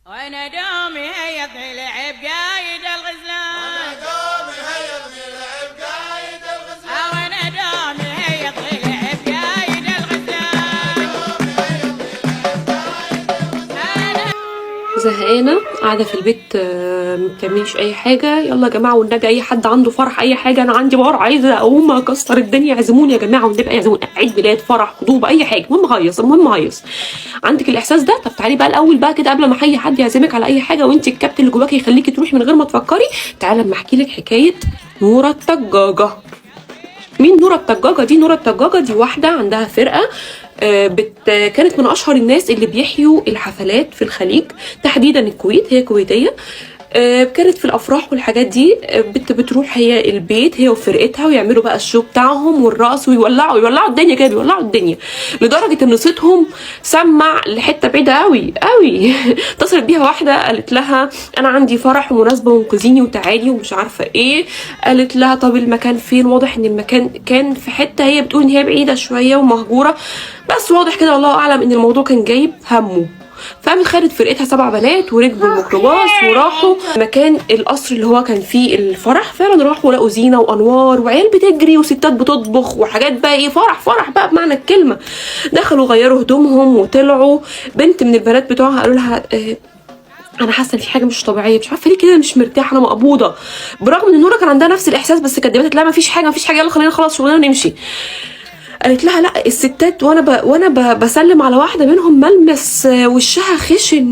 وانا دومي هيضني لعب قايد الغزلان، وانا دومي هيضني لعب قايد الغزلان، وانا دومي هيضني لعب قايد الغزلان. زهقانه قاعده في البيت، ما بتعمليش اي حاجه. يلا يا جماعه والنبي اي حد عنده فرح اي حاجه، انا عندي بار عايزه اقوم اكسر الدنيا، اعزموني يا جماعه والنبي اعزموني، عيد ميلاد فرح خطوبه اي حاجه، المهم هيص، المهم هيص. عندك الاحساس ده؟ طب تعالي بقى الاول بقى كده قبل ما اي حد يعزمك على اي حاجه وانت الكابتن اللي جواكي يخليكي تروحي من غير ما تفكري، تعالى اما احكي لك حكايه نوره الطجاجه. مين نوره الطجاجه دي؟ نوره الطجاجه دي واحده عندها فرقه، كانت من اشهر الناس اللي بيحيوا الحفلات في الخليج، تحديدا الكويت، هي كويتيه. كانت في الافراح والحاجات دي، بتروح هي البيت هي وفرقتها ويعملوا بقى الشو بتاعهم والرقص ويولعوا الدنيا كده، بيولعوا الدنيا لدرجه ان صوتهم سمع لحته بعيده قوي قوي. اتصلت بيها واحده قالت لها انا عندي فرح ومناسبه وانقذيني وتعالي ومش عارفه ايه. قالت لها طب المكان فين؟ واضح ان المكان كان في حته هي بتقول ان هي بعيده شويه ومهجوره، بس واضح كده والله اعلم ان الموضوع كان جايب همه. فقامت خدت فرقتها 7 بنات وركبوا الميكروباص وراحوا مكان القصر اللي هو كان فيه الفرح. فعلا راحوا لقوا زينه وانوار وعيال بتجري وستات بتطبخ وحاجات بقى ايه، فرح بقى بمعنى الكلمه. دخلوا غيروا هدومهم وطلعوا. بنت من البنات بتوعها قالوا لها انا حاسه ان في حاجه مش طبيعيه، مش عارفه ليه كده، مش مرتاحه، انا مقبوضه. برغم ان نوره كان عندها نفس الاحساس، بس كدبت لا مفيش حاجه يلا خلينا نخلص شغلنا ونمشي. قالت لها لا الستات وانا بسلم على واحده منهم ملمس وشها خشن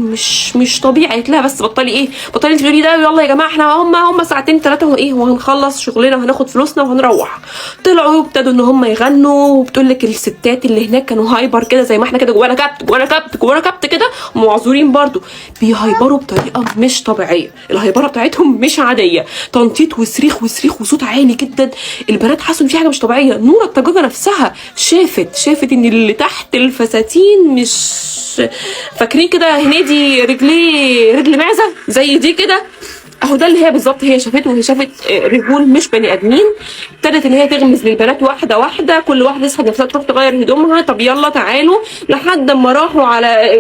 مش طبيعي. قالت لها بس بطلي انت بتقولي ده، يلا يا جماعه احنا هم ساعتين 3 وايه وهنخلص شغلنا وهناخد فلوسنا وهنروح. طلعوا وابتدوا ان هم يغنوا، وبتقول لك الستات اللي هناك كانوا هايبر كده زي ما احنا كده، جوانا كبت كده ومعذورين برضو، بيهايبروا بطريقه مش طبيعيه. الهايبره بتاعتهم مش عاديه، تنطيط وصريخ وصوت عالي جدا. البنات حسوا ان في حاجه مش طبيعيه. نوره الطجاجه نفسها شافت ان اللي تحت الفساتين مش فاكرين كده هنيدي رجل معزه زي دي كده، اهو ده اللي هي بالظبط هي شافته. وهي شافت رجول مش بني ادمين. ابتدت ان هي تغمز للبنات واحده، كل واحده تسحب نفسها تروح تغير هدومها، طب يلا تعالوا، لحد ما راحوا على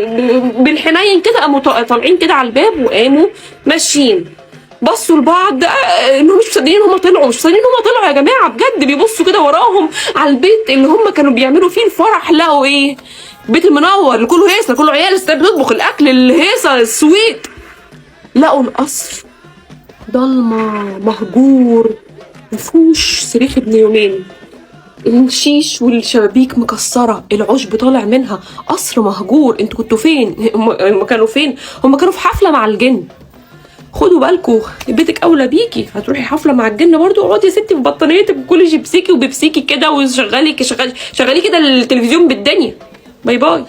بالحنين كده قاموا طالعين كده على الباب وقاموا ماشيين. بصوا لبعض انهم مش مصدقين هم طلعوا، يا جماعه بجد. بيبصوا كده وراهم على البيت اللي هم كانوا بيعملوا فيه الفرح، لقوا ايه؟ البيت المنور اللي كله هيصه، كله عيال الستات بتطبخ الاكل الهيصه السويت. لقوا القصر ضلمه مهجور مفهوش صريخ ابن يومين، الشيش والشبابيك مكسره، العشب طالع منها، قصر مهجور. انتوا كنتوا فين؟ هم كانوا فين؟ هم كانوا في حفله مع الجن. خدوا بالكوا بيتك اولى بيكي، هتروحي حفله مع الجن برضو؟ اقعدي يا ستي في بطانيتك وكلي شيبسيكي وبيبسيكي كده وشغلي كده التلفزيون بالدنيا. باي باي.